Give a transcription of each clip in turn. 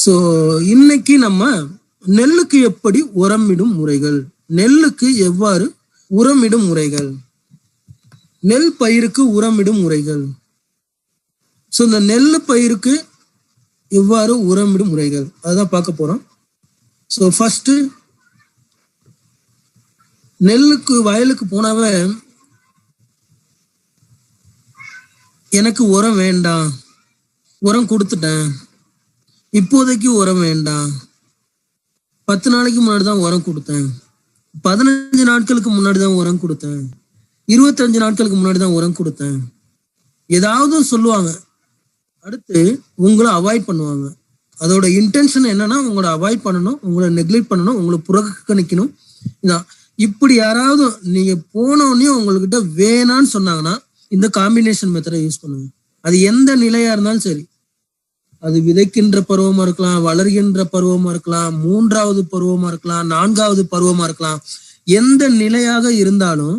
So இன்னைக்கு நம்ம நெல்லுக்கு எப்படி உரமிடும் முறைகள், நெல்லுக்கு எவ்வாறு உரமிடும் முறைகள், நெல் பயிருக்கு உரமிடும் முறைகள். ஸோ இந்த நெல் பயிருக்கு எவ்வாறு உரமிடும் முறைகள் அதுதான் பார்க்க போறோம். ஸோ ஃபர்ஸ்ட் நெல்லுக்கு வயலுக்கு போனாவே எனக்கு உரம் வேண்டாம், உரம் கொடுத்துட்டேன், இப்போதைக்கு உரம் வேண்டாம், 10 நாளைக்கு முன்னாடி தான் உரம் கொடுத்தேன், 15 நாட்களுக்கு முன்னாடி தான் உரம் கொடுத்தேன், 25 நாட்களுக்கு முன்னாடி தான் உரம் கொடுத்தேன், ஏதாவது சொல்லுவாங்க. அடுத்து உங்களை அவாய்ட் பண்ணுவாங்க. அதோட இன்டென்ஷன் என்னன்னா உங்களை அவாய்ட் பண்ணணும், உங்களை நெக்லெக்ட் பண்ணணும், உங்களை புறக்கணிக்கணும். இதான். இப்படி யாராவது நீங்க போனோடனே உங்ககிட்ட வேணான்னு சொன்னாங்கன்னா இந்த காம்பினேஷன் மெத்தடை யூஸ் பண்ணுங்க. அது எந்த நிலையா இருந்தாலும் சரி, அது விதைக்கின்ற பருவமா இருக்கலாம், வளர்கின்ற பருவமா இருக்கலாம், 3வது பருவமா இருக்கலாம், 4வது பருவமா இருக்கலாம். எந்த நிலையாக இருந்தாலும்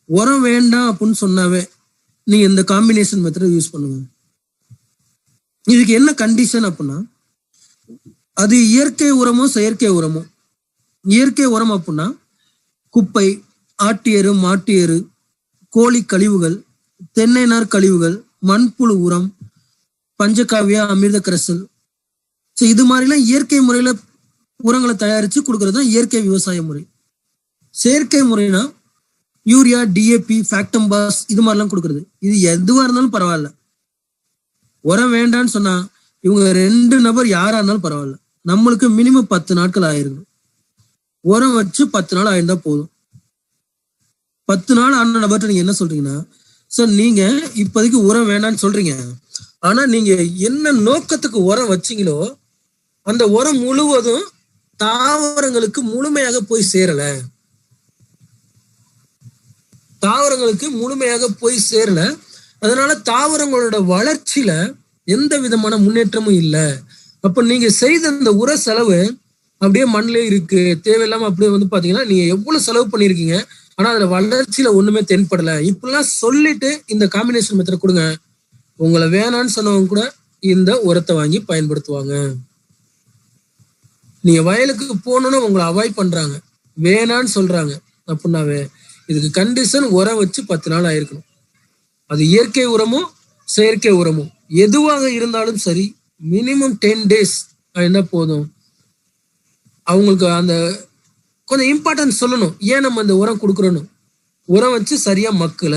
உரம் வேண்டாம் அப்படின்னு சொன்னாவே நீங்க இந்த காம்பினேஷன் மெத்தடை யூஸ் பண்ணுங்க. இதுக்கு என்ன கண்டிஷன் அப்படின்னா, அது இயற்கை உரமோ செயற்கை உரமோ. இயற்கை உரம் அப்படின்னா குப்பை, ஆட்டு எரு, மாட்டு எரு, கோழி கழிவுகள், தென்னை நார் கழிவுகள், மண்புழு உரம், பஞ்சகாவியா, அமிர்த கரைசல். ஸோ இது மாதிரிலாம் இயற்கை முறையில உரங்களை தயாரிச்சு கொடுக்கறது தான் இயற்கை விவசாய முறை. செயற்கை முறைனா யூரியா, டிஏபி, ஃபேக்டம்பாஸ் இது மாதிரிலாம் கொடுக்கறது. இது எதுவா இருந்தாலும் பரவாயில்ல. உரம் வேண்டான்னு சொன்னா இவங்க 2 நபர் யாரா இருந்தாலும் பரவாயில்ல, நம்மளுக்கு மினிமம் 10 நாட்கள் ஆயிருக்கும். உரம் வச்சு 10 நாள் ஆயிருந்தா போதும். 10 நாள் ஆன நபர்கிட்ட நீங்க என்ன சொல்றீங்கன்னா, சார் நீங்க இப்போதைக்கு உரம் வேண்டான்னு சொல்றீங்க, ஆனா நீங்க என்ன நோக்கத்துக்கு உரம் வச்சீங்களோ அந்த உரம் முழுவதும் தாவரங்களுக்கு முழுமையாக போய் சேரல, தாவரங்களுக்கு முழுமையாக போய் சேரல. அதனால தாவரங்களோட வளர்ச்சியில எந்த விதமான முன்னேற்றமும் இல்லை. அப்ப நீங்க செய்த அந்த உர செலவு அப்படியே மண்ணிலே இருக்கு, தேவையில்லாம அப்படியே பாத்தீங்கன்னா நீங்க எவ்வளவு செலவு பண்ணிருக்கீங்க, ஆனா அதுல வளர்ச்சியில ஒண்ணுமே தென்படல. இப்படிலாம் சொல்லிட்டு இந்த காம்பினேஷன் மெத்தட் கொடுங்க. உங்களை வேணான்னு சொன்னவங்க கூட இந்த உரத்தை வாங்கி பயன்படுத்துவாங்க. நீங்க வயலுக்கு போகணும்னு உங்களை அவாய்ட் பண்றாங்க, வேணான்னு சொல்றாங்க அப்படின்னாவே இதுக்கு கண்டிஷன் உரம் வச்சு 10 நாள் ஆயிருக்கணும். அது இயற்கை உரமோ செயற்கை உரமோ எதுவாக இருந்தாலும் சரி, மினிமம் 10 days என்ன போதும். அவங்களுக்கு அந்த கொஞ்சம் இம்பார்ட்டன்ஸ் சொல்லணும், ஏன் நம்ம இந்த உரம் கொடுக்குறோன்னு. உரம் வச்சு சரியா மக்கல,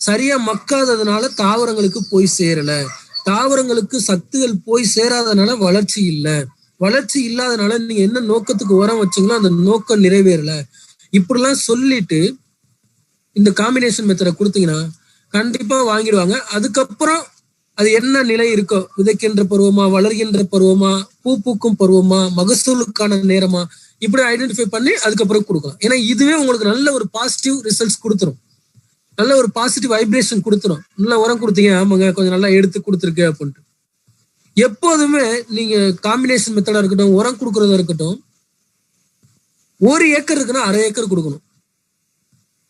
சரியா மக்காததுனால தாவரங்களுக்கு போய் சேரல, தாவரங்களுக்கு சத்துகள் போய் சேராதனால வளர்ச்சி இல்லை, வளர்ச்சி இல்லாதனால நீங்க என்ன நோக்கத்துக்கு உரம் வச்சீங்களோ அந்த நோக்கம் நிறைவேறல. இப்படிலாம் சொல்லிட்டு இந்த காம்பினேஷன் மெத்தடை கொடுத்தீங்கன்னா கண்டிப்பா வாங்கிடுவாங்க. அதுக்கப்புறம் அது என்ன நிலை இருக்கோ, விதைக்கின்ற பருவமா, வளர்கின்ற பருவமா, பூ பூக்கும் பருவமா, மகசூலுக்கான நேரமா, இப்படி ஐடென்டிஃபை பண்ணி அதுக்கப்புறம் கொடுக்கலாம். ஏன்னா இதுவே உங்களுக்கு நல்ல ஒரு பாசிட்டிவ் ரிசல்ட்ஸ் கொடுத்துரும், நல்ல ஒரு பாசிட்டிவ் வைப்ரேஷன் கொடுத்துரும். நல்லா உரம் கொடுத்தீங்க, ஆமாங்க கொஞ்சம் நல்லா எடுத்து கொடுத்துருக்கு அப்படின்ட்டு. எப்போதுமே நீங்க காம்பினேஷன் மெத்தடா இருக்கட்டும், உரம் கொடுக்கறதா இருக்கட்டும், 1 ஏக்கர் இருக்குன்னா 1/2 ஏக்கர் கொடுக்கணும்,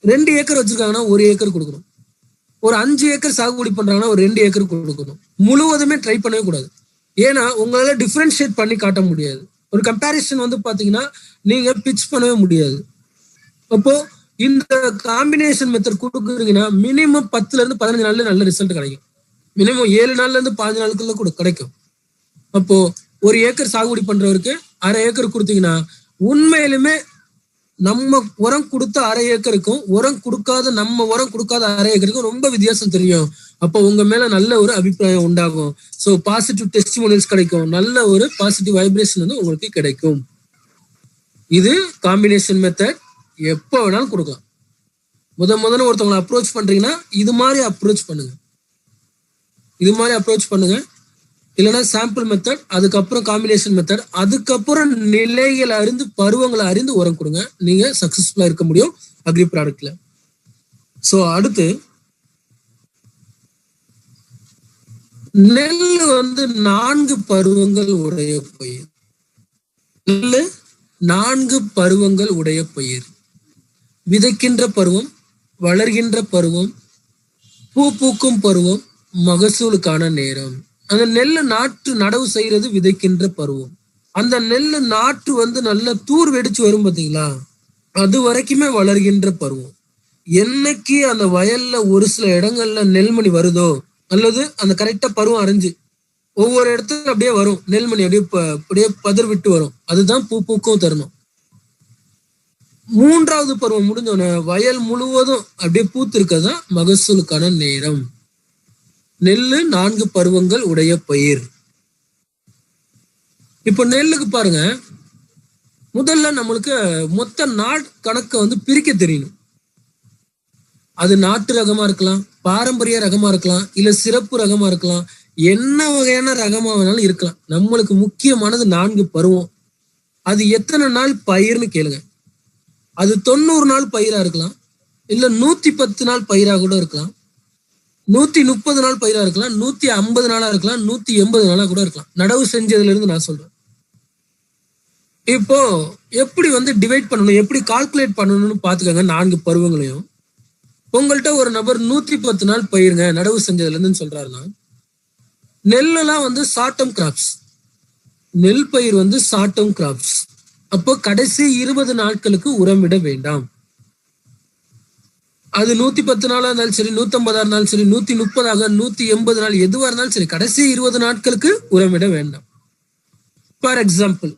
2 ஏக்கர் வச்சிருக்காங்கன்னா 1 ஏக்கர் கொடுக்கணும், ஒரு 5 ஏக்கர் சாகுபடி பண்றாங்கன்னா ஒரு 2 ஏக்கர் கொடுக்கணும். முழுவதுமே ட்ரை பண்ணவே கூடாது. ஏன்னா உங்களால டிஃபரன்ஷியேட் பண்ணி காட்ட முடியாது. ஒரு கம்பேரிசன் பாத்தீங்கன்னா நீங்க பிச் பண்ணவே முடியாது. அப்போ இந்த காம்பினேஷன் மெத்தட் கொடுக்குறீங்கன்னா மினிமம் 10ல இருந்து 15 நாள்ல நல்ல ரிசல்ட் கிடைக்கும். மினிமம் 7 நாள்ல இருந்து 15 நாளுக்குள்ள கூட கிடைக்கும். அப்போ 1 ஏக்கர் சாகுபடி பண்றவருக்கு 1/2 ஏக்கர் கொடுத்தீங்கன்னா உண்மையிலுமே நம்ம உரம் கொடுத்த 1/2 ஏக்கருக்கும் உரம் கொடுக்காத 1/2 ஏக்கருக்கும் ரொம்ப வித்தியாசம் தெரியும். அப்போ உங்க மேல நல்ல ஒரு அபிப்பிராயம் உண்டாகும். ஸோ பாசிட்டிவ் டெஸ்டிமோனியல்ஸ் கிடைக்கும், நல்ல ஒரு பாசிட்டிவ் வைப்ரேஷன் உங்களுக்கு கிடைக்கும். இது காம்பினேஷன் மெத்தட் எப்போ வேணாலும் கொடுக்கலாம். முதல்ல ஒருத்தவங்களை அப்ரோச் பண்றீங்கன்னா இது மாதிரி அப்ரோச் பண்ணுங்க. இல்லைன்னா சாம்பிள் மெத்தட், அதுக்கப்புறம் காம்பினேஷன் மெத்தட், அதுக்கப்புறம் நிலைகளை அறிந்து பருவங்களை அறிந்து உரம் கொடுங்க. நீங்க சக்சஸ்ஃபுல்லா இருக்க முடியும் அக்ரி ப்ராடக்ட்ல. சோ அடுத்து நெல் 4 பருவங்கள் உடைய பயிர். நெல் 4 பருவங்கள் உடைய பயிர். விதைக்கின்ற பருவம், வளர்கின்ற பருவம், பூ பூக்கும் பருவம், மகசூலுக்கான நேரம். அந்த நெல்லு நாற்று நடவு செய்யறது விதைக்கின்ற பருவம். அந்த நெல்லு நாற்று நல்ல தூர் வெடிச்சு வரும் பாத்தீங்களா, அது வரைக்குமே வளர்கின்ற பருவம். என்னைக்கு அந்த வயல்ல ஒரு சில இடங்கள்ல நெல்மணி வருதோ, அல்லது அந்த கரெக்டா பருவம் அரைஞ்சு ஒவ்வொரு இடத்துல அப்படியே வரும் நெல்மணி, அப்படியே பதர் விட்டு வரும், அதுதான் பூ பூக்கும் தருணம். 3வது பருவம் முடிஞ்சோடனே வயல் முழுவதும் அப்படியே பூத்து இருக்கதான் மகசூலுக்கான நேரம். நெல்லு 4 பருவங்கள் உடைய பயிர். இப்ப நெல்லுக்கு பாருங்க, முதல்ல நம்மளுக்கு மொத்த நாள் கணக்க பிரிக்க தெரியணும். அது நாட்டு ரகமா இருக்கலாம், பாரம்பரிய ரகமா இருக்கலாம், இல்ல சிறப்பு ரகமா இருக்கலாம், என்ன வகையான ரகமா வேணாலும் இருக்கலாம். நம்மளுக்கு முக்கியமானது 4 பருவம். அது எத்தனை நாள் பயிர்னு கேளுங்க. அது 90 நாள் பயிரா இருக்கலாம், இல்ல 110 நாள் பயிரா கூட இருக்கலாம், 130 நாள் பயிரா இருக்கலாம், 150 நாளா இருக்கலாம், 180 நாளா கூட இருக்கலாம். நடவு செஞ்சதுல இருந்து நான் சொல்றேன். இப்போ எப்படி டிவைட் பண்ணணும், எப்படி கால்குலேட் பண்ணணும்னு பாத்துக்கோங்க. 4 பருவங்களையும் உங்கள்கிட்ட ஒரு நபர் 110 நாள் பயிருங்க நடவு செஞ்சதுல இருந்து சொல்றாருன்னா, நெல்லாம் ஷார்ட் டேர்ம் கிராப்ஸ். நெல் பயிர் ஷார்ட் டேர்ம் கிராப்ஸ். அப்போ கடைசி 20 நாட்களுக்கு உரமிட வேண்டாம். அது 110 நாளா இருந்தாலும் சரி, 150 இருந்தாலும் சரி, 130 180 நாள் எதுவா இருந்தாலும் சரி, கடைசி 20 நாட்களுக்கு உரமிட வேண்டாம். ஃபார் எக்ஸாம்பிள்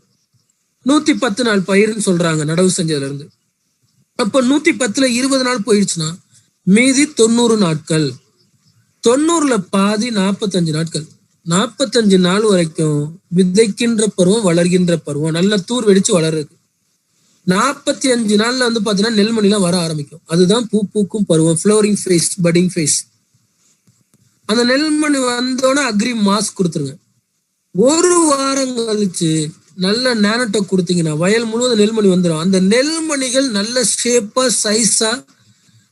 110 நாள் பயிர்னு சொல்றாங்க நடவு செஞ்சதுல இருந்து. அப்ப 110ல 20 நாள் போயிடுச்சுன்னா மீதி 90 நாட்கள். 90ல பாதி 45 நாட்கள். 45 நாள் வரைக்கும் விதைக்கின்ற பருவம், வளர்கின்ற பருவம், நல்ல தூர் வெடிச்சு வளருது. 45 நாள்ல பாத்தீங்கன்னா நெல்மணிலாம் வர ஆரம்பிக்கும். அதுதான் பூ பூக்கும் பருவம், ஃப்ளோரிங் ஃபேஸ், பட்டிங் ஃபேஸ். அந்த நெல்மணி வந்தோடனே அக்ரி மாஸ் கொடுத்துருங்க. ஒரு வாரம் கழிச்சு நல்ல நேனோடெக் கொடுத்தீங்கன்னா வயல் முழுவதும் நெல்மணி வந்துடும். அந்த நெல்மணிகள் நல்ல ஷேப்பா, சைஸா,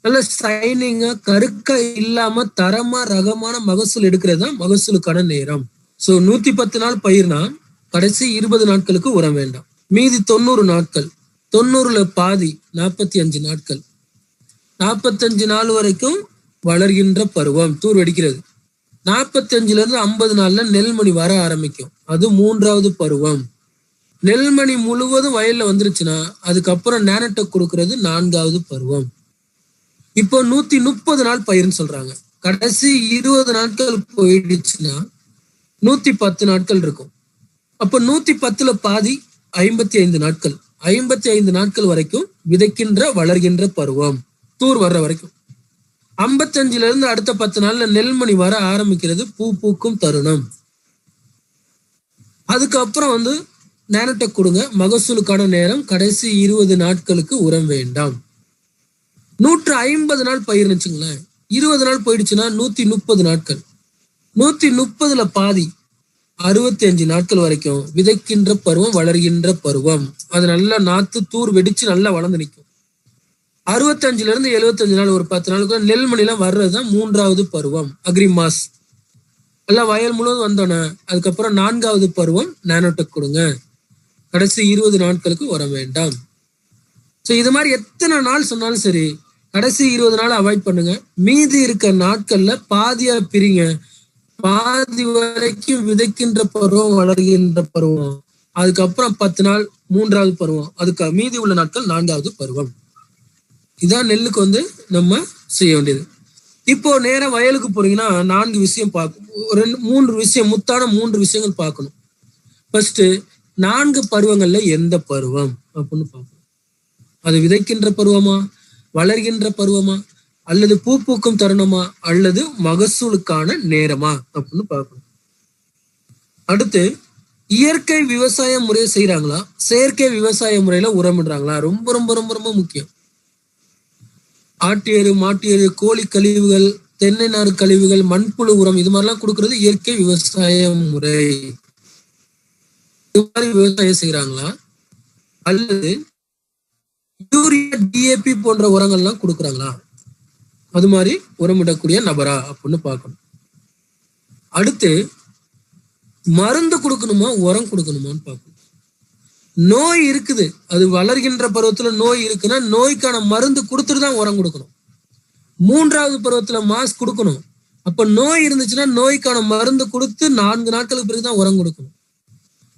நல்ல சைனிங்கா, கருக்கா இல்லாம தரமா ரகமான மகசூல் எடுக்கிறது தான் மகசூலுக்கான நேரம். சோ 110 நாள் பயிர்னா கடைசி 20 நாட்களுக்கு உரம் வேண்டாம். மீதி 90 நாட்கள். 90ல பாதி 45 நாட்கள். 45 நாள் வரைக்கும் வளர்கின்ற பருவம், தூர் வெடிக்கிறது. 45ல இருந்து 50 நாள்ல நெல்மணி வர ஆரம்பிக்கும். அது 3வது பருவம். நெல்மணி முழுவதும் வயல்ல வந்துருச்சுன்னா அதுக்கப்புறம் நேனோடெக் கொடுக்கறது 4வது பருவம். இப்போ 130 நாள் பயிர்னு சொல்றாங்க. கடைசி 20 நாட்கள் போயிடுச்சுன்னா 110 நாட்கள் இருக்கும். அப்போ 110ல பாதி 55 நாட்கள். 55 நாட்கள் வரைக்கும் விதைக்கின்ற வளர்கின்ற பருவம், தூர் வர்ற வரைக்கும். 55ல இருந்து அடுத்த 10 நாள்ல நெல்மணி வர ஆரம்பிக்கிறது, பூ பூக்கும் தருணம். அதுக்கப்புறம் நேனோடெக் கொடுங்க, மகசூலுக்கான நேரம். கடைசி 20 நாட்களுக்கு உரம் வேண்டாம். 150 நாள் பயிர்னு வச்சுங்களேன். 20 நாள் போயிடுச்சுன்னா 130 நாட்கள். 130ல பாதி 65 நாட்கள் வரைக்கும் விதைக்கின்ற பருவம், வளர்கின்ற பருவம். அது நல்லா நாத்து தூர் வெடிச்சு நல்லா வளர்ந்து நிற்கும். 65ல இருந்து 75 நாள், ஒரு 10 நாளுக்கு நெல்மணி எல்லாம் வர்றதுதான் 3வது பருவம், அக்ரி மாஸ். எல்லாம் வயல் முழுவதும் வந்தோன்னே அதுக்கப்புறம் 4வது பருவம் நேனோடெக் கொடுங்க. கடைசி 20 நாட்களுக்கு வர வேண்டாம். ஸோ இது மாதிரி எத்தனை நாள் சொன்னாலும் சரி, கடைசி 20 நாள் அவாய்ட் பண்ணுங்க. மீதி இருக்க நாட்கள்ல பாதியா பிரிங்க. பாதி வரைக்கும் விதைக்கின்ற பருவம், வளர்கின்ற பருவம். அதுக்கப்புறம் 10 நாள் 3வது பருவம். அதுக்கு மீதி உள்ள நாட்கள் 4வது பருவம். இதான் நெல்லுக்கு நம்ம செய்ய வேண்டியது. இப்போ நேரம் வயலுக்கு போறீங்கன்னா 4 விஷயம் பார்க்கணும். 3 விஷயம், முத்தான 3 விஷயங்கள் பார்க்கணும். ஃபர்ஸ்ட் 4 பருவங்கள்ல எந்த பருவம் அப்படின்னு பார்க்கணும். அது விதைக்கின்ற பருவமா, வளர்கின்ற பருவமா, அல்லது பூ பூக்கும் தருணமா, அல்லது மகசூலுக்கான நேரமா அப்படின்னு பார்க்கணும். அடுத்து இயற்கை விவசாய முறையை செய்யறாங்களா, செயற்கை விவசாய முறையில உரமிடுறாங்களா? ரொம்ப ரொம்ப ரொம்ப ரொம்ப முக்கியம். ஆட்டு எரு, மாட்டு எரு, கோழி கழிவுகள், தென்னை நாறு கழிவுகள், மண்புழு உரம், இது மாதிரிலாம் கொடுக்கறது இயற்கை விவசாய முறை. இது மாதிரி விவசாயம் செய்யறாங்களா, அல்லது யூரியா, டிஏபி போன்ற உரங்கள்லாம் கொடுக்குறாங்களா? அது மாதிரி உரமிடக்கூடிய நபரா அப்படின்னு பார்க்கணும். அடுத்து மருந்து கொடுக்கணுமா, உரம் கொடுக்கணுமான்னு பார்க்கணும். நோய் இருக்குது, அது வளர்கின்ற பருவத்துல நோய் இருக்குன்னா நோய்க்கான மருந்து கொடுத்துட்டு தான் உரம் கொடுக்கணும். 3வது பருவத்துல மாஸ் கொடுக்கணும். அப்ப நோய் இருந்துச்சுன்னா நோய்க்கான மருந்து கொடுத்து 4 நாட்களுக்கு பிறகுதான் உரம் கொடுக்கணும்.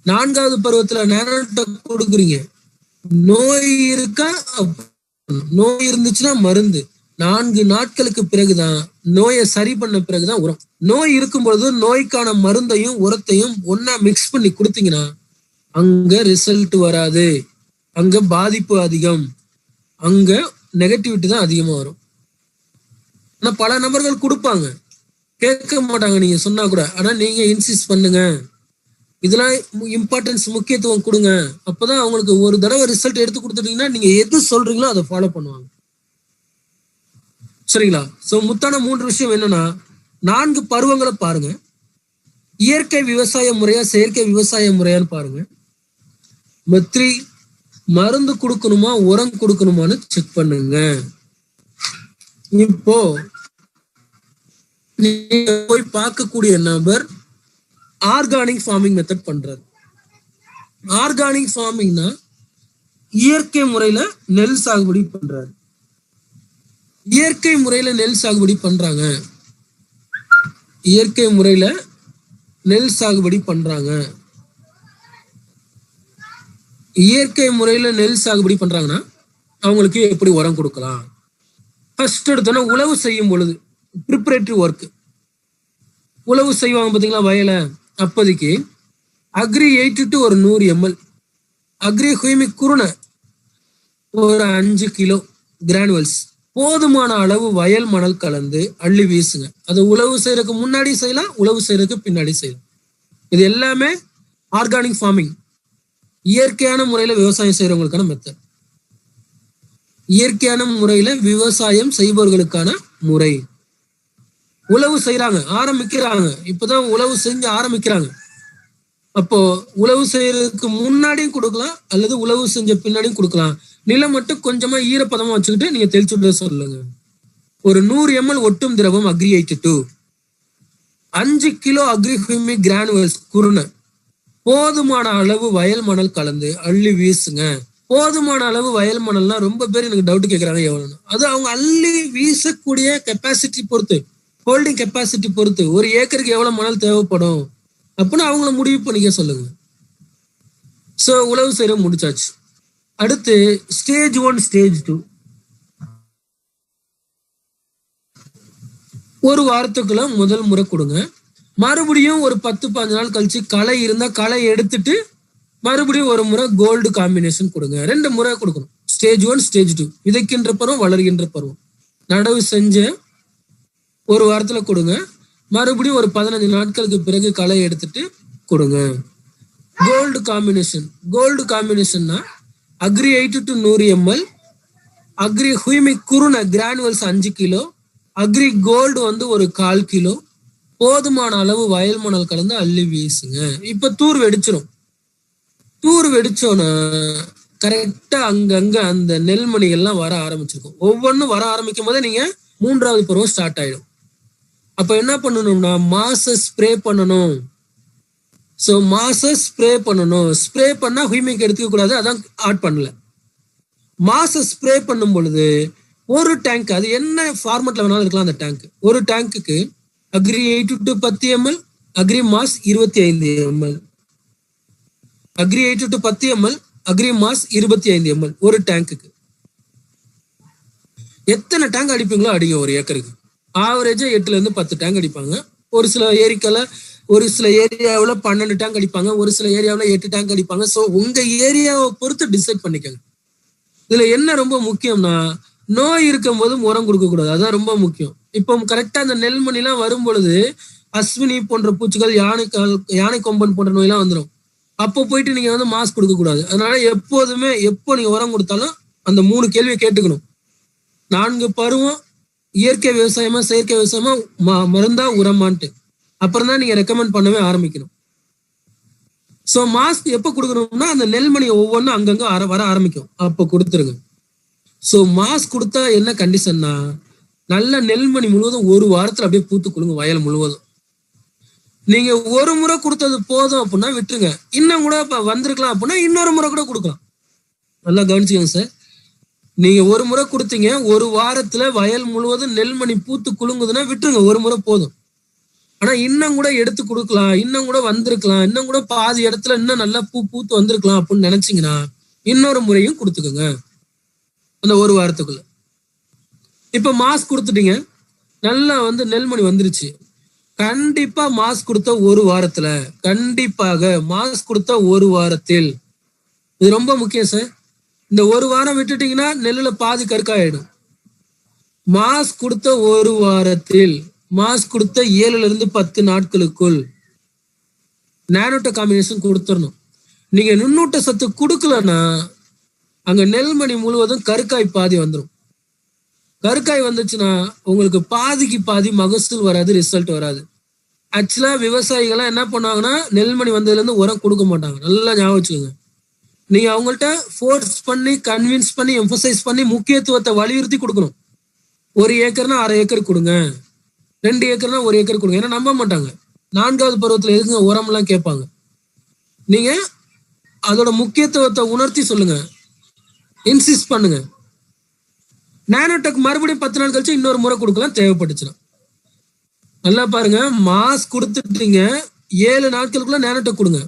4வது பருவத்துல நேனோட்ட கொடுக்குறீங்க. நோய் இருக்கா, நோய் இருந்துச்சுன்னா மருந்து 4 நாட்களுக்கு பிறகுதான், நோயை சரி பண்ண பிறகுதான் உரம். நோய் இருக்கும் பொழுது நோய்க்கான மருந்தையும் உரத்தையும் ஒன்னா மிக்ஸ் பண்ணி கொடுத்தீங்கன்னா அங்க ரிசல்ட் வராது, அங்க பாதிப்பு அதிகம், அங்க நெகட்டிவிட்டி தான் அதிகமா வரும். ஆனா பல நபர்கள் கொடுப்பாங்க, கேட்க மாட்டாங்க நீங்க சொன்னா கூட. ஆனா நீங்க இன்சிஸ்ட் பண்ணுங்க, இதெல்லாம் இம்பார்ட்டன்ஸ், முக்கியத்துவம் கொடுங்க. அப்பதான் அவங்களுக்கு ஒரு தடவை ரிசல்ட் எடுத்து கொடுத்துட்டீங்கன்னா நீங்க எது சொல்றீங்களோ அதை ஃபாலோ பண்ணுவாங்க. சரிங்களா? சோ முத்தான 3 விஷயம் என்னன்னா, 4 பருவங்களை பாருங்க. இயற்கை விவசாய முறையா செயற்கை விவசாய முறையான்னு பாருங்க. 3 மருந்து கொடுக்கணுமா உரம் கொடுக்கணுமான்னு செக் பண்ணுங்க. இப்போ நீங்க போய் பார்க்கக்கூடிய நபர் ஆர்கானிக் ஃபார்மிங் மெத்தட் பண்றாரு. ஆர்கானிக் ஃபார்மிங்னா இயற்கை முறையில நெல் சாகுபடி பண்றாரு. இயற்கை முறையில நெல் சாகுபடி பண்றாங்க. இயற்கை முறையில நெல் சாகுபடி பண்றாங்க. இயற்கை முறையில நெல் சாகுபடி பண்றாங்கன்னா அவங்களுக்கு எப்படி உரம் கொடுக்கலாம்? ஃபர்ஸ்ட் எடுத்தோன்னா உழவு செய்யும் பொழுது ப்ரிப்பரேட்டரி ஒர்க், உழவு செய்வாங்க பார்த்தீங்களா வயலை, அப்போதைக்கு அக்ரி 82 ஒரு 100 ml, அக்ரி ஹுமிக் குருணை ஒரு 5 கிலோ கிரானுவல்ஸ் போதுமான அளவு வயல் மணல் கலந்து அள்ளி வீசுங்க. அது உழவு செய்யறதுக்கு முன்னாடி செய்யலாம், உழவு செய்யறதுக்கு பின்னாடி செய்யலாம். இது எல்லாமே ஆர்கானிக் ஃபார்மிங், இயற்கையான முறையில விவசாயம் செய்யறவங்களுக்கான மெத்தட். இயற்கையான முறையில விவசாயம் செய்பவர்களுக்கான முறை. உழவு செய்யறாங்க, ஆரம்பிக்கிறாங்க, இப்பதான் உழவு செஞ்சு ஆரம்பிக்கிறாங்க. அப்போ உழவு செய்யறதுக்கு முன்னாடியும் கொடுக்கலாம் அல்லது உழவு செஞ்ச பின்னாடியும் கொடுக்கலாம். நிலம் மட்டும் கொஞ்சமா ஈரப்பதமா வச்சுக்கிட்டு நீங்க தெளிச்சு விட சொல்லுங்க. ஒரு 100 ml ஒட்டும் திரவம் அக்ரி 82, 5 கிலோ அக்ரி ஹுமிக் கிரானுவல்ஸ் குருணை, போதுமான அளவு வயல் மணல் கலந்து அள்ளி வீசுங்க. போதுமான அளவு வயல் மணல்னா ரொம்ப பேர் எனக்கு டவுட் கேட்கறாங்க எவ்வளவுன்னு. அது அவங்க அள்ளி வீசக்கூடிய கெப்பாசிட்டி பொறுத்து, ஹோல்டிங் கெப்பாசிட்டி பொறுத்து, ஒரு ஏக்கருக்கு எவ்வளவு மணல் தேவைப்படும் அப்படின்னு அவங்கள முடிவு பண்ணிக்க சொல்லுங்க. சோ உழவு செய்ய முடிச்சாச்சு. அடுத்து ஸ்டேஜ் 1 ஸ்டேஜ் 2. ஒரு வாரத்துக்குள்ள முதல் முறை கொடுங்க. மறுபடியும் ஒரு 10-15 நாள் கழிச்சு களை இருந்தா களை எடுத்துட்டு மறுபடியும் ஒரு முறை கோல்டு காம்பினேஷன் கொடுங்க. 2 முறை கொடுக்கணும். ஸ்டேஜ் 1 ஸ்டேஜ் 2, விதைக்கின்ற பருவம் வளர்கின்ற பருவம். நடவு செஞ்ச ஒரு வாரத்துல கொடுங்க. மறுபடியும் ஒரு 15 நாட்களுக்கு பிறகு களை எடுத்துட்டு கொடுங்க. Gold combination. கோல்டு காம்பினேஷன்னா அக்ரி 82 100 ml, அக்ரி ஹுமிக் குருணை கிரானுவல்ஸ் 5 கிலோ, அக்ரி கோல்டு வந்து ஒரு 1/4 கிலோ, போதுமான அளவு வயல் மணல் கலந்து அள்ளி வீசுங்க. இப்ப தூர் வெடிச்சிடும். தூர் வெடிச்சோன்னா கரெக்டா அங்கங்க அந்த நெல்மணிகள்லாம் வர ஆரம்பிச்சிருக்கும். ஒவ்வொன்றும் வர ஆரம்பிக்கும் போதே நீங்க 3வது பருவம் ஸ்டார்ட் ஆயிடும். அப்ப என்ன பண்ணணும்னா மாச ஸ்ப்ரே பண்ணணும். சோ மாச ஸ்ப்ரே பண்ணணும். ஸ்ப்ரே பண்ணா ஹுமிக் எடுத்துக்க கூடாது, அதான் ஆட் பண்ணல. மாச ஸ்ப்ரே பண்ணும் பொழுது ஒரு டேங்க், அது என்ன ஃபார்மட்ல வேணாலும் இருக்கலாம் அந்த டேங்க், ஒரு டேங்க்குக்கு agri 82 10 ml, agri mass 25 ml, agri 82 10 ml, agri mass 25 ml ஒரு டேங்க்குக்கு. எத்தனை டேங்க் அடிப்பீங்களோ அடிங்க. ஒரு ஏக்கருக்கு ஆவரேஜா 8ல இருந்து 10 டேங்க் அடிப்பாங்க. ஒரு சில ஏரிக்கல, ஒரு சில ஏரியாவில் 12 டேங்க் அடிப்பாங்க, ஒரு சில ஏரியாவில் 8 டேங்க் அடிப்பாங்க. ஸோ உங்க ஏரியாவை பொறுத்து டிசைட் பண்ணிக்கோங்க. இதுல என்ன ரொம்ப முக்கியம்னா நோய் இருக்கும் போது உரம் கொடுக்க கூடாது, அதான் ரொம்ப முக்கியம். இப்போ கரெக்டா அந்த நெல்மணிலாம் வரும் பொழுது அஸ்வினி போன்ற பூச்சிகள், யானை கொம்பன் போன்ற நோயெல்லாம் வந்துடும். அப்போ போயிட்டு நீங்க வந்து மாஸ்க் கொடுக்க கூடாது. அதனால எப்போதுமே எப்போ நீங்க உரம் கொடுத்தாலும் அந்த 3 கேள்வியை கேட்டுக்கணும். 4 பருவம் இயற்கை விவசாயமா செயற்கை விவசாயமா, மருந்தா உரமான்ட்டு, அப்புறம் தான் நீங்க ரெக்கமெண்ட் பண்ணவே ஆரம்பிக்கணும். சோ மாஸ்க் எப்ப கொடுக்கணும்னா அந்த நெல்மணி ஒவ்வொன்றும் அங்கங்க வர ஆரம்பிக்கும், அப்ப கொடுத்துருங்க. சோ மாஸ்க் கொடுத்தா என்ன கண்டிஷன்னா, நல்ல நெல்மணி முழுவதும் ஒரு வாரத்துல அப்படியே பூத்து குலுங்க வயல் முழுவதும். நீங்க ஒரு முறை கொடுத்தது போதும் அப்படின்னா விட்டுருங்க. இன்னும் கூட இப்ப வந்திருக்கலாம் அப்படின்னா இன்னொரு முறை கூட கொடுக்கலாம். நல்லா கவனிச்சுக்கோங்க சார். நீங்க ஒரு முறை கொடுத்தீங்க, ஒரு வாரத்துல வயல் முழுவதும் நெல்மணி பூத்து குலுங்குதுன்னா விட்டுருங்க, ஒரு முறை போதும். ஆனா இன்னும் கூட எடுத்து கொடுக்கலாம், இன்னும் கூட வந்திருக்கலாம், இன்னும் கூட பாதி இடத்துல இன்னும் நல்லா பூத்து வந்திருக்கலாம் அப்படின்னு நினைச்சீங்கன்னா இன்னொரு முறையும் கொடுத்துக்கோங்க அந்த ஒரு வாரத்துக்குள்ள. இப்ப மாஸ்க் கொடுத்துட்டீங்க, நல்லா நெல்மணி வந்துருச்சு. கண்டிப்பா மாஸ்க் கொடுத்த ஒரு வாரத்துல, கண்டிப்பாக மாஸ்க் கொடுத்த ஒரு வாரத்தில், இது ரொம்ப முக்கியம் சார். இந்த ஒரு வாரம் விட்டுட்டீங்கன்னா நெல்லுல பாதி கற்காயிடும். மாஸ்க் கொடுத்த ஒரு வாரத்தில், மாஸ்க் கொடுத்த 7-10 நாட்களுக்குள் நானோட்ட காம்பினேஷன் கொடுத்துடணும். நீங்க நுண்ணூட்ட சத்து கொடுக்கலன்னா அங்க நெல்மணி முழுவதும் கருக்காய் பாதி வந்துடும். கருக்காய் வந்துச்சுன்னா உங்களுக்கு பாதிக்கு பாதி மகசூல் வராது, ரிசல்ட் வராது. ஆக்சுவலா விவசாயிகள்லாம் என்ன பண்ணுவாங்கன்னா நெல்மணி வந்ததுல இருந்து உரம் கொடுக்க மாட்டாங்க. நல்லா ஞாபகம் வச்சுக்கோங்க. நீங்க அவங்கள்ட்ட ஃபோர்ஸ் பண்ணி, கன்வின்ஸ் பண்ணி, எம்பசைஸ் பண்ணி முக்கியத்துவத்தை வலியுறுத்தி கொடுக்கணும். 1 ஏக்கர்னா 1/2 ஏக்கர் கொடுங்க, 2 ஏக்கர்னா 1 ஏக்கர் கொடுங்க. ஏன்னா நம்ப மாட்டாங்க. 4வது பருவத்துல எதுக்குங்க உரம் எல்லாம் கேட்பாங்க. நீங்க அதோட முக்கியத்துவத்தை உணர்த்தி சொல்லுங்க, இன்சிஸ்ட் பண்ணுங்க. நானோடெக் மறுபடியும் 10 நாள் கழிச்சு இன்னொரு முறை கொடுக்கலாம் தேவைப்பட்டுச்சுன்னா. நல்லா பாருங்க, மாஸ்க் கொடுத்துட்டீங்க, 7 நாட்களுக்குள்ள நானோடெக் கொடுங்க.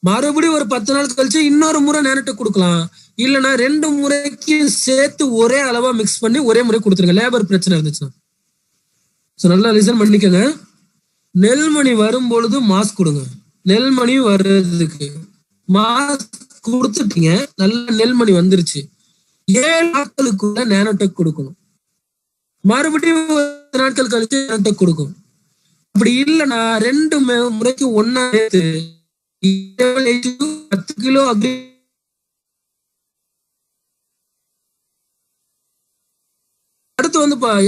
மறுபடியும் ஒரு 10 நாள் கழிச்சு இன்னொரு முறை நானோடெக் கொடுக்கலாம். இல்லைன்னா 2 முறைக்கு சேர்த்து ஒரே அளவா மிக்ஸ் பண்ணி ஒரே முறை கொடுத்துருங்க, லேபர் பிரச்சனை இருந்துச்சுன்னா. நல்லா லிசன் பண்ணிக்கங்க. நெல்மணி வரும் பொழுது மாஸ்க் கொடுங்க. நெல்மணி வர்றதுக்கு மாஸ்க் கொடுத்துட்டீங்க, நல்ல நெல்மணி வந்துருச்சு, 7 நாட்களுக்குள்ள நானோடெக் கொடுக்கணும். மறுபடியும் 10 நாட்கள் கழிச்சு நானோடெக் கொடுக்கும். அப்படி இல்லைன்னா 2 முறைக்கு ஒன்னா சேர்த்து 10 கிலோ அடுத்து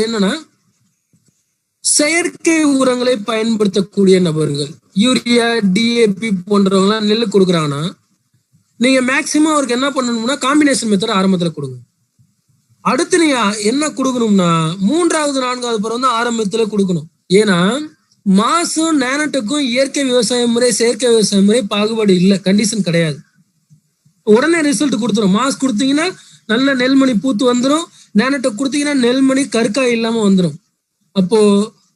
என்னன்னா செயற்கை உரங்களை பயன்படுத்தக்கூடிய நபர்கள், யூரியா, டிஏபி போன்றவங்க நெல்லு கொடுக்குறாங்கன்னா நீங்க மேக்சிமம் அவருக்கு என்ன பண்ணணும்னா காம்பினேஷன் மெத்தட் ஆரம்பத்துல கொடுங்க. அடுத்து நீங்க என்ன கொடுக்கணும்னா 3வது 4வது பருவம் தான் ஆரம்பத்துல கொடுக்கணும். ஏன்னா மாசும் நானோடெக்கும் இயற்கை விவசாய முறை, செயற்கை விவசாய முறை பாகுபாடு இல்லை, கண்டிஷன் கிடையாது. உடனே ரிசல்ட் கொடுத்துரும். மாஸ்க் கொடுத்தீங்கன்னா நல்ல நெல்மணி பூத்து வந்துடும், நானோடெக் கொடுத்தீங்கன்னா நெல்மணி கற்காய் இல்லாம வந்துடும். அப்போ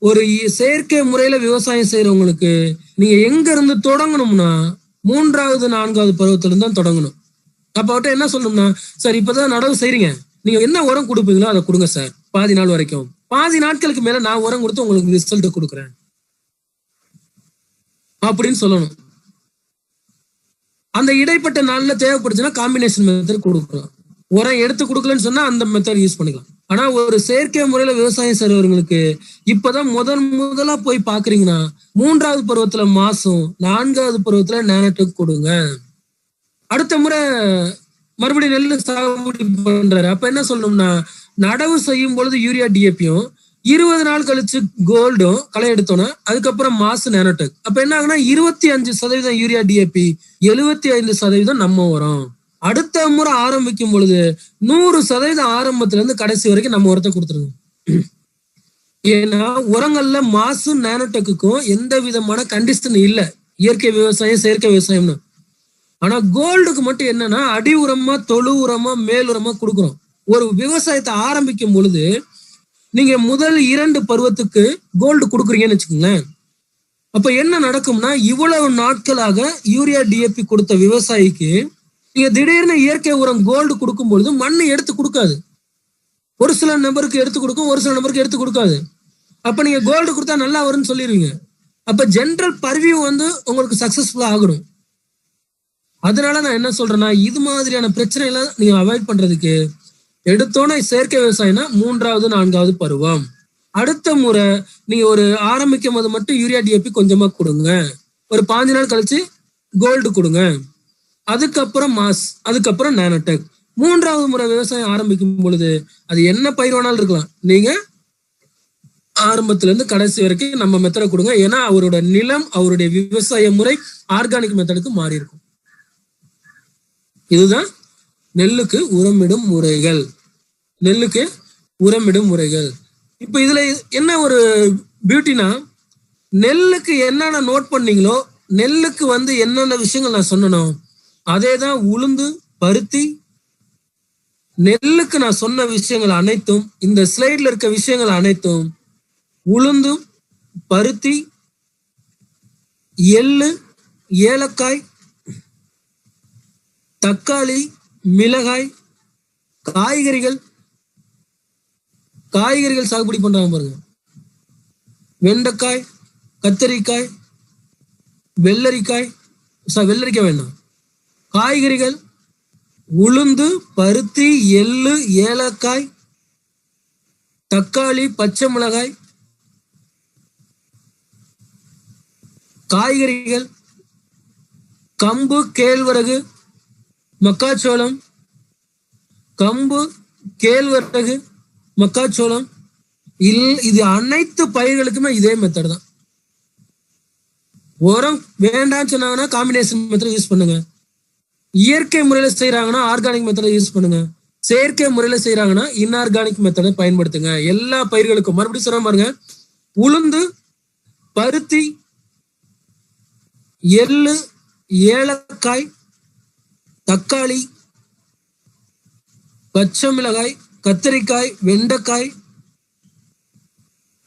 ஒரு செயற்கை முறையில விவசாயம் செய்யறவங்களுக்கு நீங்க எங்க இருந்து தொடங்கணும்னா 3வது 4வது பருவத்துல இருந்து தான் தொடங்கணும். அப்ப அவர்கிட்ட என்ன சொல்லணும்னா, சார் இப்பதான் நடவு செய்றீங்க, நீங்க என்ன உரம் கொடுப்பீங்களோ அதை கொடுங்க சார், பாதி நாள் வரைக்கும். பாதி நாட்களுக்கு மேல நான் உரம் கொடுத்து உங்களுக்கு ரிசல்ட் கொடுக்குறேன் அப்படின்னு சொல்லணும். அந்த இடைப்பட்ட நாள்ல தேவைப்படுச்சுன்னா காம்பினேஷன் மெத்தட் கொடுக்கலாம். உரம் எடுத்து கொடுக்கலன்னு சொன்னா அந்த மெத்தட் யூஸ் பண்ணிக்கலாம். ஆனா ஒரு செயற்கை முறையில விவசாயம் செய்றவங்களுக்கு இப்பதான் முதலா போய் பாக்குறீங்கன்னா 3வது பருவத்துல மாசும், 4வது பருவத்துல நானோடெக் கொடுங்க. அடுத்த முறை மறுபடியும் நெல் சாகுபடி பண்றாரு, அப்ப என்ன சொல்லணும்னா நடவு செய்யும் பொழுது யூரியா, டிஏபியும் 20 நாள் கழிச்சு கோல்டும் களை எடுத்தோன்னா அதுக்கப்புறம் மாசு, நானோடெக். அப்ப என்ன ஆகுனா 25% யூரியா, டிஏபி, 75% நம்ம உரம். அடுத்த முறை ஆரம்பிக்கும் பொழுது 100% ஆரம்பத்துல இருந்து கடைசி வரைக்கும் நம்ம உரத்தை கொடுத்துருங்க. ஏன்னா உரங்கள்ல மாசு, நானோடெக்குக்கும் எந்த விதமான கண்டிஷன் இல்லை, இயற்கை விவசாயம், செயற்கை விவசாயம்னு. ஆனா கோல்டுக்கு மட்டும் என்னன்னா அடி உரமா, தொழு உரமா, மேல் உரமா கொடுக்குறோம். ஒரு விவசாயத்தை ஆரம்பிக்கும் பொழுது நீங்க முதல் 2 பருவத்துக்கு கோல்டு கொடுக்குறீங்கன்னு வச்சுக்கோங்களேன். அப்ப என்ன நடக்கும்னா இவ்வளவு நாட்களாக யூரியா, டிஏபி கொடுத்த விவசாயிக்கு நீங்க திடீர்னு இயற்கை உரம் கோல்டு கொடுக்கும் பொழுது மண்ணு எடுத்து கொடுக்காது. ஒரு சில நபருக்கு எடுத்து கொடுக்கும், ஒரு சில நபருக்கு எடுத்து கொடுக்காது. அப்ப நீங்க கோல்டு கொடுத்தா நல்லா வரும்னு சொல்லிடுவீங்க. அப்ப ஜென்ரல் பர்வியூ உங்களுக்கு சக்சஸ்ஃபுல்லா ஆகணும். அதனால நான் என்ன சொல்றேன்னா இது மாதிரியான பிரச்சனைகளை நீங்க அவாய்ட் பண்றதுக்கு எடுத்தோன்னே செயற்கை விவசாயம்னா 3வது 4வது பருவம். அடுத்த முறை நீங்க ஒரு ஆரம்பிக்கும் போது மட்டும் யூரியா, டிஏபி கொஞ்சமா கொடுங்க, ஒரு 5 நாள் கழிச்சு கோல்டு கொடுங்க, அதுக்கப்புறம் மாஸ், அதுக்கப்புறம் நானோடெக். 3வது முறை விவசாயம் ஆரம்பிக்கும் பொழுது அது என்ன பயிர் வேணாலும் இருக்கலாம், நீங்க ஆரம்பத்துல இருந்து கடைசி வரைக்கும் நம்ம மெத்தடை கொடுங்க. ஏன்னா அவரோட நிலம், அவருடைய விவசாய முறை ஆர்கானிக் மெத்தடுக்கு மாறி இருக்கும். இதுதான் நெல்லுக்கு உரமிடும் முறைகள். நெல்லுக்கு உரமிடும் முறைகள். இப்ப இதுல என்ன ஒரு பியூட்டினா, நெல்லுக்கு என்னென்ன நோட் பண்ணீங்களோ, நெல்லுக்கு என்னென்ன விஷயங்கள் நான் சொன்னனோ அதே தான் உளுந்து, பருத்தி. நெல்லுக்கு நான் சொன்ன விஷயங்கள் அனைத்தும், இந்த ஸ்லைட்ல இருக்க விஷயங்கள் அனைத்தும் உளுந்தும், பருத்தி, எள்ளு, ஏலக்காய், தக்காளி, மிளகாய், காய்கறிகள் சாகுபடி பண்றாங்க பாருங்க. வெண்டைக்காய், கத்தரிக்காய், வெள்ளரிக்காய் வேண்டாம், காய்கறிகள், உளுந்து, பருத்தி, எள்ளு, ஏலக்காய், தக்காளி, பச்சை மிளகாய், காய்கறிகள், கம்பு, கேழ்வரகு, மக்காச்சோளம், மக்காச்சோளம், இது அனைத்து பயிர்களுக்குமே இதே மெத்தட் தான். உரம் வேண்டாம்னு சொன்னாங்கன்னா காம்பினேஷன் மெத்தட் யூஸ் பண்ணுங்க. இயற்கை முறையில செய்யறாங்கன்னா ஆர்கானிக் மெத்தடை யூஸ் பண்ணுங்க. செயற்கை முறையில செய்யறாங்கன்னா இன்ஆர்கானிக் மெத்தடை பயன்படுத்துங்க. எல்லா பயிர்களுக்கும் மறுபடியும் சொல்ற பாருங்க, உளுந்து, பருத்தி, எள்ளு, ஏலக்காய், தக்காளி, பச்சை மிளகாய், கத்தரிக்காய், வெண்டைக்காய்,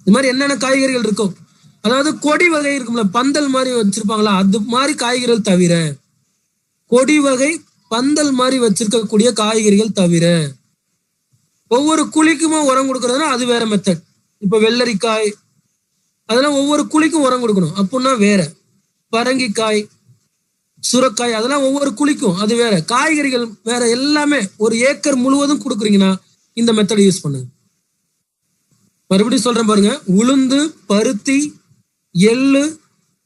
இது மாதிரி என்னென்ன காய்கறிகள் இருக்கும், அதாவது கொடி வகை இருக்கும்ல, பந்தல் மாதிரி வச்சிருப்பாங்களா, அது மாதிரி காய்கறிகள் தவிர, கொடி வகை பந்தல் மாதிரி வச்சிருக்கக்கூடிய காய்கறிகள் தவிர, ஒவ்வொரு குழிக்குமா உரம் கொடுக்கறதுனா அது வேற மெத்தட். இப்ப வெள்ளரிக்காய் அதெல்லாம் ஒவ்வொரு குழிக்கும் உரம் கொடுக்கணும் அப்படின்னா வேற. பரங்கிக்காய், சுரக்காய் அதெல்லாம் ஒவ்வொரு குழிக்கும் அது வேற. காய்கறிகள் வேற. எல்லாமே ஒரு ஏக்கர் முழுவதும் கொடுக்குறீங்கன்னா இந்த மெத்தட் யூஸ் பண்ணுங்க. மறுபடியும் சொல்றேன் பாருங்க, உளுந்து, பருத்தி, எள்ளு,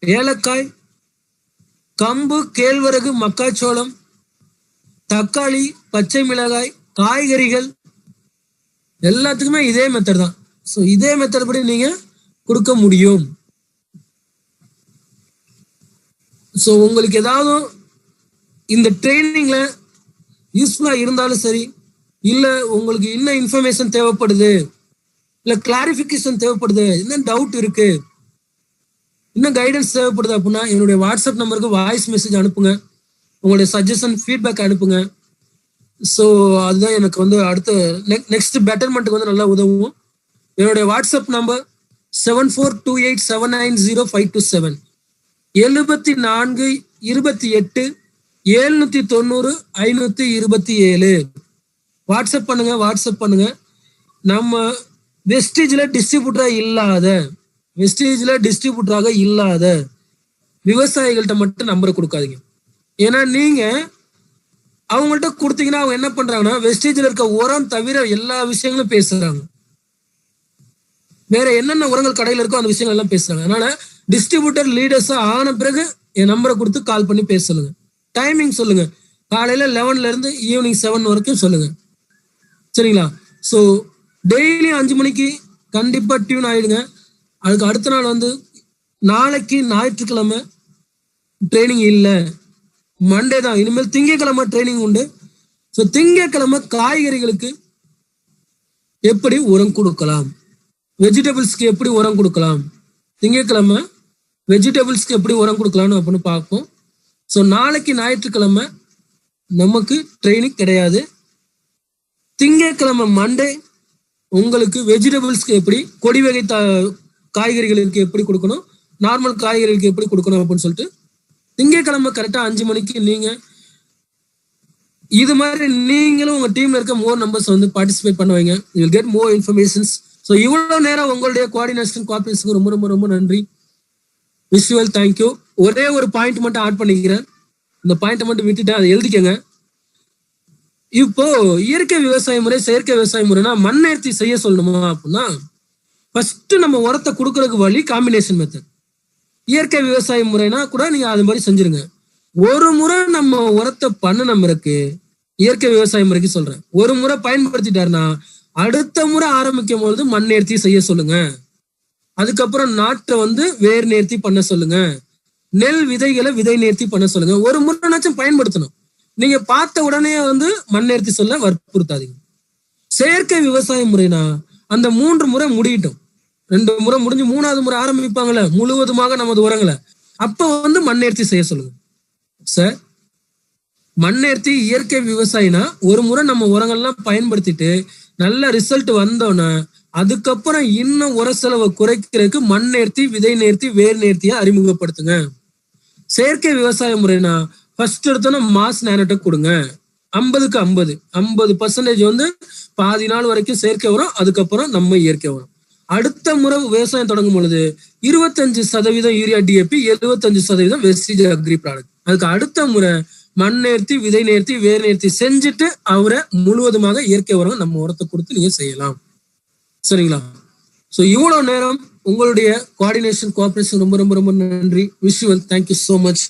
ஏலக்காய், கம்பு, கேழ்வரகு, மக்காச்சோளம், தக்காளி, பச்சை மிளகாய், காய்கறிகள் எல்லாத்துக்குமே இதே மெத்தட் தான். ஸோ இதே மெத்தட் படி நீங்க கொடுக்க முடியும். ஸோ உங்களுக்கு ஏதாவது இந்த ட்ரைனிங்ல யூஸ்ஃபுல்லா இருந்தாலும் சரி, இல்ல உங்களுக்கு இன்னும் இன்ஃபர்மேஷன் தேவைப்படுது, இல்ல கிளாரிபிகேஷன் தேவைப்படுது, இன்னும் டவுட் இருக்கு, இன்னும் கைடன்ஸ் தேவைப்படுது அப்படின்னா என்னுடைய வாட்ஸ்அப் நம்பருக்கு வாய்ஸ் மெசேஜ் அனுப்புங்க. உங்களுடைய சஜஷன், ஃபீட்பேக் அனுப்புங்க. ஸோ அதுதான் எனக்கு அடுத்த நெக்ஸ்ட் பெட்டர்மெண்ட்டுக்கு நல்லா உதவும். என்னுடைய வாட்ஸ்அப் நம்பர் 7428790527 74 28 790 527. வாட்ஸ்அப் பண்ணுங்க. நம்ம வெஸ்டேஜ்ல டிஸ்ட்ரிபியூட்டராக இல்லாத விவசாயிகள்கிட்ட மட்டும் நம்பரை கொடுக்காதீங்க. ஏன்னா நீங்க அவங்கள்ட்ட கொடுத்தீங்கன்னா அவங்க என்ன பண்றாங்கன்னா வெஸ்டேஜ்ல இருக்க உரம் தவிர எல்லா விஷயங்களும் பேசுறாங்க. வேற என்னென்ன உரங்கள் கடையில் இருக்கோ அந்த விஷயங்கள் எல்லாம் பேசுறாங்க. அதனால டிஸ்ட்ரிபியூட்டர் லீடர்ஸா ஆன பிறகு என் நம்பரை கொடுத்து கால் பண்ணி பேச சொல்லுங்க. டைமிங் சொல்லுங்க. காலையில 11ல இருந்து ஈவினிங் 7 வரைக்கும் சொல்லுங்க. சரிங்களா? ஸோ டெய்லி 5 மணிக்கு கண்டிப்பா டியூன் ஆயிடுங்க. அதுக்கு அடுத்த நாள் நாளைக்கு ஞாயிற்றுக்கிழமை ட்ரைனிங் இல்லை, மண்டே தான். இனிமேல் திங்கட்கிழமை ட்ரைனிங் உண்டு. ஸோ திங்கட்கிழமை காய்கறிகளுக்கு எப்படி உரம் கொடுக்கலாம், வெஜிடபிள்ஸ்க்கு எப்படி உரம் கொடுக்கலாம், திங்கட்கிழமை வெஜிடபிள்ஸ்க்கு எப்படி உரம் கொடுக்கலாம்னு அப்படின்னு பார்ப்போம். ஸோ நாளைக்கு ஞாயிற்றுக்கிழமை நமக்கு ட்ரைனிங் கிடையாது. திங்கட்கிழமை மண்டே உங்களுக்கு வெஜிடபிள்ஸ்க்கு எப்படி, கொடி வகை காய்கறிகளுக்கு எப்படி கொடுக்கணும், நார்மல் காய்கறிகளுக்கு எப்படி கொடுக்கணும் அப்படின்னு சொல்லிட்டு திங்கட்கிழமை கரெக்டா 5 மணிக்கு நீங்க இது மாதிரி நீங்களும் உங்க டீம்ல இருக்க மோர் நம்பர்ஸ் பார்ட்டிசிபேட் பண்ண வைங்க. You will get more informations. So இவ்வளவு நேரம் உங்களுடைய கோஆர்டினேஷன் கோஆபரேஷனுக்கு ரொம்ப ரொம்ப ரொம்ப நன்றி. Visual thank you. ஒரே ஒரு பாயிண்ட் மட்டும் ஆட் பண்ணிக்கிறேன். இந்த பாயிண்ட்டை மட்டும் விட்டுட்டேன், அதை எழுதிக்கங்க. இப்போ இயற்கை விவசாய முறை, செயற்கை விவசாய முறைனா மண் நேர்த்தி செய்ய சொல்லணுமா அப்படின்னா ஃபர்ஸ்ட் நம்ம உரத்தை கொடுக்கறதுக்கு வழி காம்பினேஷன் மெத்தட். இயற்கை விவசாய முறைனா கூட நீங்க அது மாதிரி செஞ்சிருங்க. ஒரு முறை நம்ம உரத்தை பண்ணின பிறகு, இயற்கை விவசாய முறைக்கு சொல்றேன், ஒரு முறை பயன்படுத்திட்டாருன்னா அடுத்த முறை ஆரம்பிக்கும் பொழுது மண் நேர்த்தி செய்ய சொல்லுங்க. அதுக்கப்புறம் நாட்டை வேர் நேர்த்தி பண்ண சொல்லுங்க. நெல் விதைகளை விதை நேர்த்தி பண்ண சொல்லுங்க. ஒரு முறைனாச்சும் பயன்படுத்தணும். நீங்க பார்த்த உடனே மண் நேர்த்தி சொல்ல வற்புறுத்தாதீங்க. செயற்கை விவசாய முறைனா அந்த 3 முறை முடியட்டும். 2 முறை முடிஞ்சு 3வது முறை ஆரம்பிப்பாங்கல்ல முழுவதுமாக நமது உரங்களை, அப்ப மண் நேர்த்தி செய்ய சொல்லுங்க. சார், மண் நேர்த்தி இயற்கை விவசாயினா ஒரு முறை நம்ம உரங்கள்லாம் பயன்படுத்திட்டு நல்ல ரிசல்ட் வந்தோன்னா அதுக்கப்புறம் இன்னும் உர செலவை குறைக்கிறதுக்கு மண் நேர்த்தி, விதை நேர்த்தி, வேர் நேர்த்தியை அறிமுகப்படுத்துங்க. செயற்கை விவசாய முறைனா ஃபர்ஸ்ட் எடுத்தோன்னா மாஸ் நானோடெக் கொடுங்க. 50க்கு 50% வந்து பாதி நாள் வரைக்கும் செயற்கை உரம், அதுக்கப்புறம் நம்ம இயற்கை உரம். அடுத்த முறை விவசாயம் தொடங்கும் பொழுது 25% urea DAP, 75% wastage agri product. அதுக்கு அடுத்த முறை மண் நேர்த்தி, விதை நேர்த்தி, வேர் நேர்த்தி செஞ்சுட்டு அவரை முழுவதுமாக இயற்கை உரம் நம்ம உரத்தை கொடுத்து நீங்க செய்யலாம். சரிங்களா? ஸோ இவ்வளவு நேரம் உங்களுடைய கோஆர்டினேஷன், கோஆபரேஷன் ரொம்ப ரொம்ப ரொம்ப நன்றி. Wish you well. Thank you so much.